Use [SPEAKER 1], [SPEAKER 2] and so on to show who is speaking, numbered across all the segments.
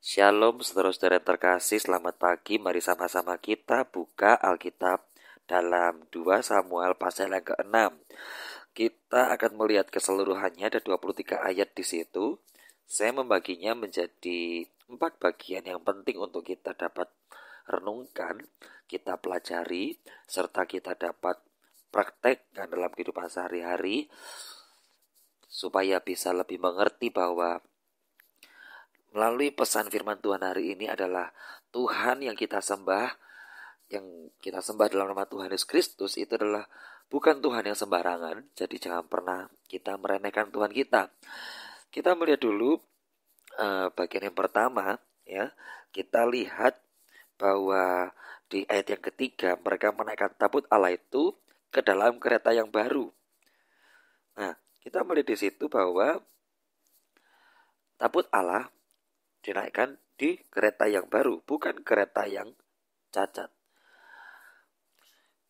[SPEAKER 1] Shalom saudara-saudara yang terkasih, selamat pagi. Mari sama-sama kita buka Alkitab dalam 2 Samuel pasal yang ke-6. Kita akan melihat keseluruhannya, ada 23 ayat di situ. Saya membaginya menjadi 4 bagian yang penting untuk kita dapat renungkan, kita pelajari, serta kita dapat praktekkan dalam kehidupan sehari-hari, supaya bisa lebih mengerti bahwa melalui pesan firman Tuhan hari ini adalah Tuhan yang kita sembah, dalam nama Tuhan Yesus Kristus itu adalah bukan Tuhan yang sembarangan. Jadi jangan pernah kita meremehkan Tuhan kita. Kita melihat dulu bagian yang pertama, ya. Kita lihat bahwa di ayat yang ketiga mereka menaikkan tabut Allah itu ke dalam kereta yang baru. Nah, kita melihat di situ bahwa tabut Allah dinaikkan di kereta yang baru, bukan kereta yang cacat.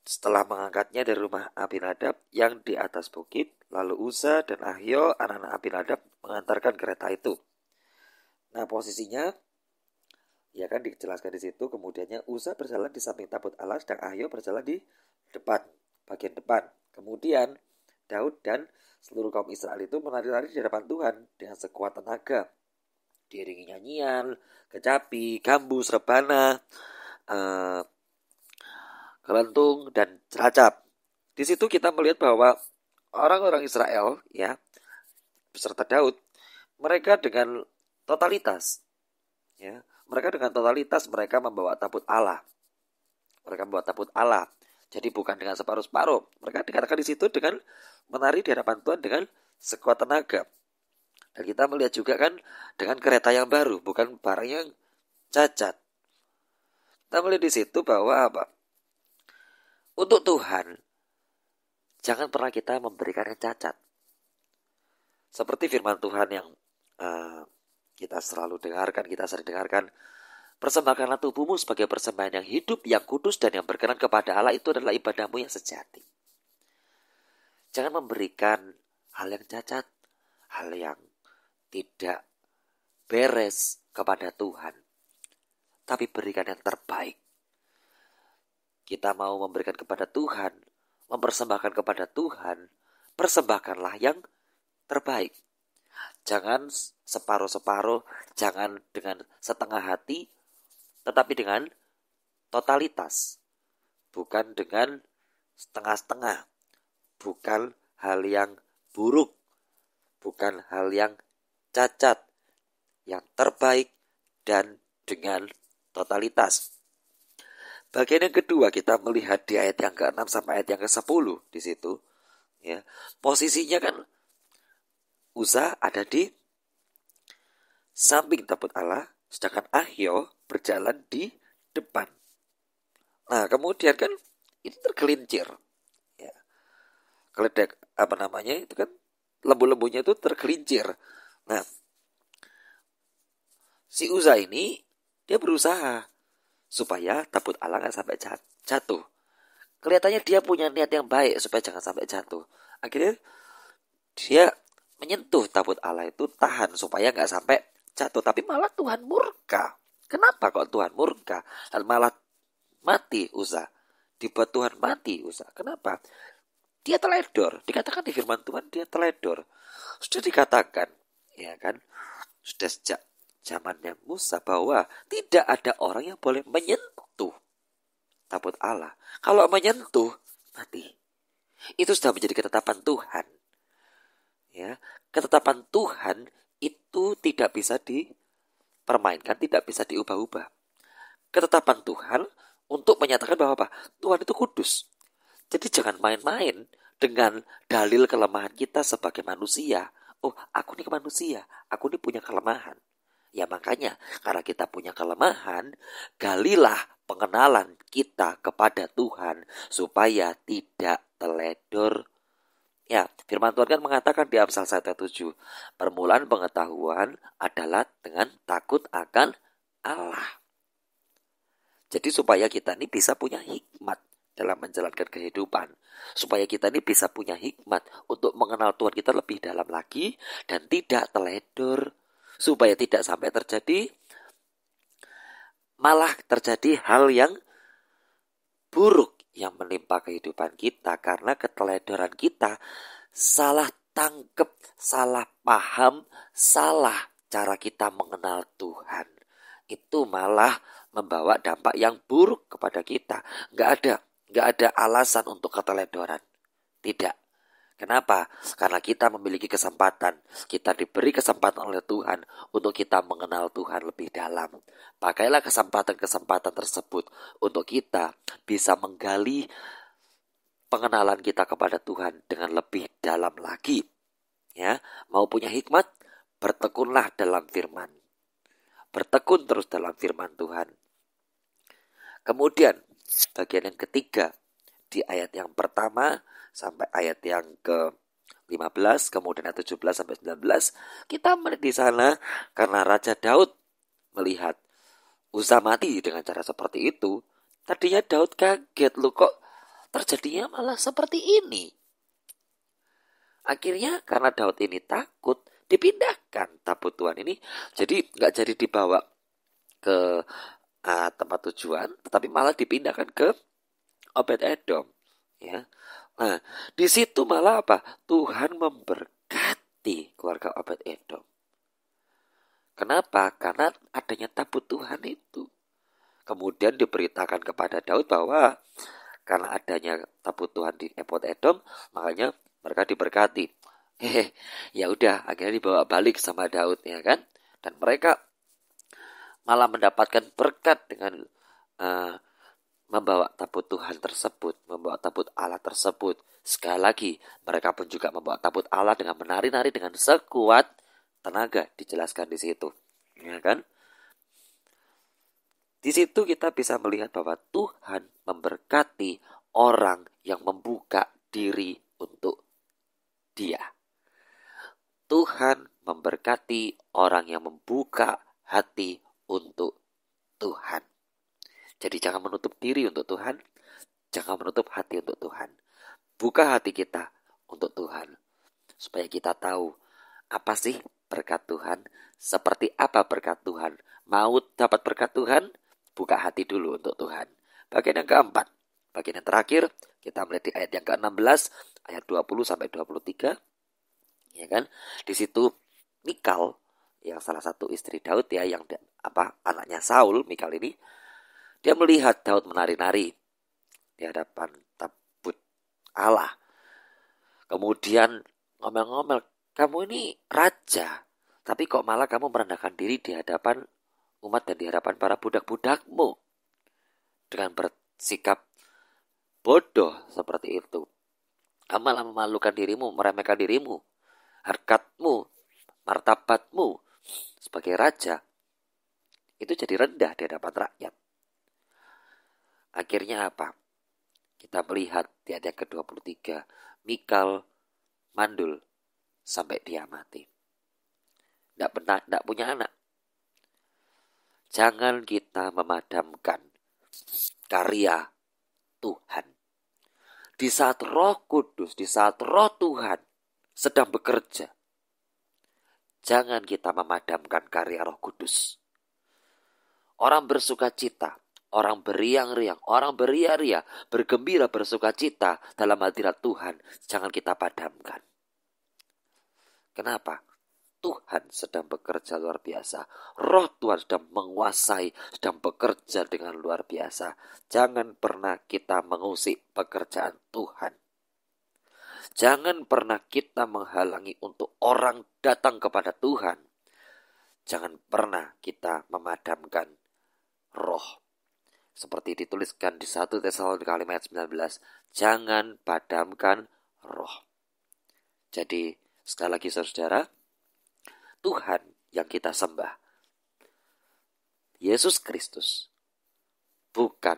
[SPEAKER 1] Setelah mengangkatnya dari rumah Abinadab yang di atas bukit, lalu Uza dan Ahio anak-anak Abinadab mengantarkan kereta itu. Nah, posisinya ya kan dijelaskan di situ. Kemudiannya Uza berjalan di samping tabut Allah, dan Ahio berjalan di depan, bagian depan. Kemudian Daud dan seluruh kaum Israel itu menari-nari di hadapan Tuhan dengan sekuat tenaga, diiringi nyanyian, kecapi, gambus, rebana, kelentung, dan celacap. Di situ kita melihat bahwa orang-orang Israel, ya, beserta Daud, mereka dengan totalitas, ya, mereka membawa tabut Allah. Jadi bukan dengan separuh-separuh. Mereka dikatakan di situ dengan menari di hadapan Tuhan dengan sekuat tenaga. Dan kita melihat juga kan dengan kereta yang baru, bukan barang yang cacat. Kita melihat di situ bahwa apa? Untuk Tuhan, jangan pernah kita memberikan yang cacat. Seperti firman Tuhan yang kita sering dengarkan, persembahkanlah tubuhmu sebagai persembahan yang hidup, yang kudus, dan yang berkenan kepada Allah, itu adalah ibadahmu yang sejati. Jangan memberikan hal yang cacat, hal yang tidak beres kepada Tuhan, tapi berikan yang terbaik. Kita mau memberikan kepada Tuhan, mempersembahkan kepada Tuhan, persembahkanlah yang terbaik. Jangan separuh-separuh, jangan dengan setengah hati, tetapi dengan totalitas. Bukan dengan setengah-setengah, bukan hal yang buruk, bukan hal yang cacat, yang terbaik, dan dengan totalitas. Bagian yang kedua kita melihat di ayat yang ke-6 sampai ayat yang ke-10 di situ, ya. Posisinya kan Uza ada di samping tabut Allah, sedangkan Ahio berjalan di depan. Nah, kemudian kan itu tergelincir, ya. Keledek itu kan lembu-lembunya itu tergelincir. Nah, si Uza ini dia berusaha supaya tabut Allah gak sampai jatuh. Kelihatannya dia punya niat yang baik supaya jangan sampai jatuh. Akhirnya dia menyentuh tabut Allah itu, tahan supaya gak sampai jatuh. Tapi malah Tuhan murka. Kenapa kok Tuhan murka? Dan malah mati Uza. Dibuat Tuhan mati Uza. Kenapa? Dia teledor. Dikatakan di firman Tuhan dia teledor. Sudah dikatakan, ya kan? Sudah sejak zamannya Musa bahwa tidak ada orang yang boleh menyentuh tabut Allah. Kalau menyentuh, mati. Itu sudah menjadi ketetapan Tuhan. Ya, ketetapan Tuhan itu tidak bisa dipermainkan, tidak bisa diubah-ubah. Ketetapan Tuhan untuk menyatakan bahwa apa? Tuhan itu kudus. Jadi jangan main-main dengan dalil kelemahan kita sebagai manusia. Oh, aku ini manusia, aku ini punya kelemahan. Ya makanya, karena kita punya kelemahan, galilah pengenalan kita kepada Tuhan supaya tidak teledor. Ya, firman Tuhan kan mengatakan di Amsal 1:7, permulaan pengetahuan adalah dengan takut akan Allah. Jadi supaya kita ini bisa punya hikmat dalam menjalankan kehidupan. Supaya kita ini bisa punya hikmat untuk mengenal Tuhan kita lebih dalam lagi dan tidak teledor. Supaya tidak sampai terjadi malah terjadi hal yang buruk yang menimpa kehidupan kita karena keteledoran kita, salah tangkep, salah paham, salah cara kita mengenal Tuhan. Itu malah membawa dampak yang buruk kepada kita. Nggak ada alasan untuk keteledoran. Tidak. Kenapa? Karena kita memiliki kesempatan. Kita diberi kesempatan oleh Tuhan untuk kita mengenal Tuhan lebih dalam. Pakailah kesempatan-kesempatan tersebut untuk kita bisa menggali pengenalan kita kepada Tuhan dengan lebih dalam lagi. Ya, mau punya hikmat, bertekunlah dalam firman. Bertekun terus dalam firman Tuhan. Kemudian, bagian yang ketiga, di ayat yang pertama sampai ayat yang ke-15, kemudian ayat 17 sampai 19, kita melihat di sana karena Raja Daud melihat Uza mati dengan cara seperti itu. Tadinya Daud kaget, loh kok terjadinya malah seperti ini. Akhirnya karena Daud ini takut, dipindahkan tabut Tuhan ini. Jadi nggak jadi dibawa ke tempat tujuan, tetapi malah dipindahkan ke Obed-Edom. Ya. Nah, di situ malah apa? Tuhan memberkati keluarga Obed-Edom. Kenapa? Karena adanya tabut Tuhan itu. Kemudian diberitakan kepada Daud bahwa karena adanya tabut Tuhan di Obed-Edom, makanya mereka diberkati. Ya udah, akhirnya dibawa balik sama Daud, ya kan? Dan mereka malah mendapatkan berkat dengan membawa tabut Tuhan tersebut, membawa tabut Allah tersebut. Sekali lagi, mereka pun juga membawa tabut Allah dengan menari-nari dengan sekuat tenaga, dijelaskan di situ, ya kan? Di situ kita bisa melihat bahwa Tuhan memberkati orang yang membuka diri untuk Dia. Tuhan memberkati orang yang membuka hati untuk Tuhan. Jadi jangan menutup diri untuk Tuhan, jangan menutup hati untuk Tuhan. Buka hati kita untuk Tuhan, supaya kita tahu apa sih berkat Tuhan, seperti apa berkat Tuhan. Mau dapat berkat Tuhan, buka hati dulu untuk Tuhan. Bagian yang keempat, bagian yang terakhir, kita melihat di ayat yang ke-16, ayat 20 sampai 23. Ya kan? Di situ Mikal, yang salah satu istri Daud ya, yang anaknya Saul, Mikal ini, dia melihat Daud menari-nari di hadapan tabut Allah. Kemudian ngomel-ngomel, kamu ini raja, tapi kok malah kamu merendahkan diri di hadapan umat dan di hadapan para budak-budakmu. Dengan bersikap bodoh seperti itu. Kamu malah memalukan dirimu, meremehkan dirimu, harkatmu, martabatmu sebagai raja. Itu jadi rendah di hadapan rakyat. Akhirnya apa? Kita melihat di ayat ke-23, Mikal mandul sampai dia mati. Tidak punya anak. Jangan kita memadamkan karya Tuhan. Di saat Roh Kudus, di saat Roh Tuhan sedang bekerja, jangan kita memadamkan karya Roh Kudus. Orang bersuka cita, orang beriang-riang, orang beria-ria, bergembira bersuka cita dalam hadirat Tuhan, jangan kita padamkan. Kenapa? Tuhan sedang bekerja luar biasa. Roh Tuhan sedang menguasai, sedang bekerja dengan luar biasa. Jangan pernah kita mengusik pekerjaan Tuhan. Jangan pernah kita menghalangi untuk orang datang kepada Tuhan. Jangan pernah kita memadamkan roh. Seperti dituliskan di 1 Tesalonika 5 ayat 19. Jangan padamkan roh. Jadi sekali lagi saudara, Tuhan yang kita sembah, Yesus Kristus, bukan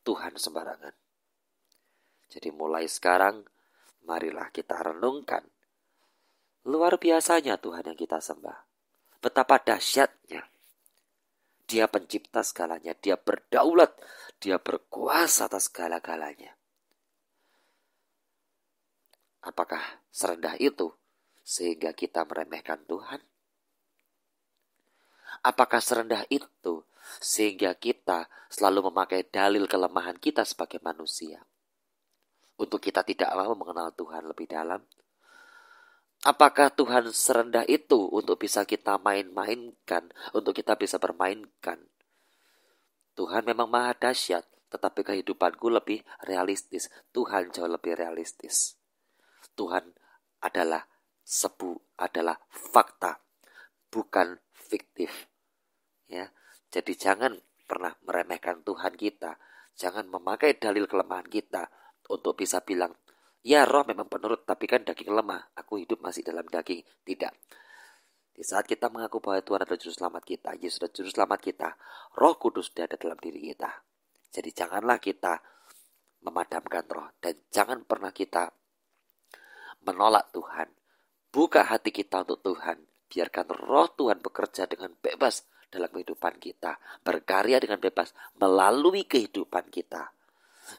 [SPEAKER 1] Tuhan sembarangan. Jadi mulai sekarang, marilah kita renungkan luar biasanya Tuhan yang kita sembah. Betapa dahsyatnya. Dia pencipta segalanya, dia berdaulat, dia berkuasa atas segala-galanya. Apakah serendah itu sehingga kita meremehkan Tuhan? Apakah serendah itu sehingga kita selalu memakai dalil kelemahan kita sebagai manusia untuk kita tidak mau mengenal Tuhan lebih dalam? Apakah Tuhan serendah itu untuk bisa kita main-mainkan, untuk kita bisa bermainkan? Tuhan memang maha dahsyat, tetapi kehidupanku lebih realistis. Tuhan jauh lebih realistis. Tuhan adalah adalah fakta, bukan fiktif. Ya, jadi jangan pernah meremehkan Tuhan kita. Jangan memakai dalil kelemahan kita untuk bisa bilang, ya roh memang penurut, tapi kan daging lemah. Aku hidup masih dalam daging. Tidak. Di saat kita mengaku bahwa Tuhan adalah juru selamat kita, Yesus adalah juru selamat kita, Roh Kudus sudah ada dalam diri kita. Jadi janganlah kita memadamkan roh. Dan jangan pernah kita menolak Tuhan. Buka hati kita untuk Tuhan. Biarkan roh Tuhan bekerja dengan bebas dalam kehidupan kita. Berkarya dengan bebas melalui kehidupan kita.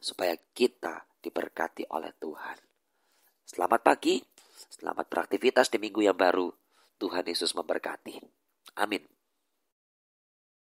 [SPEAKER 1] Supaya kita diberkati oleh Tuhan. Selamat pagi, selamat beraktivitas di minggu yang baru. Tuhan Yesus memberkati. Amin.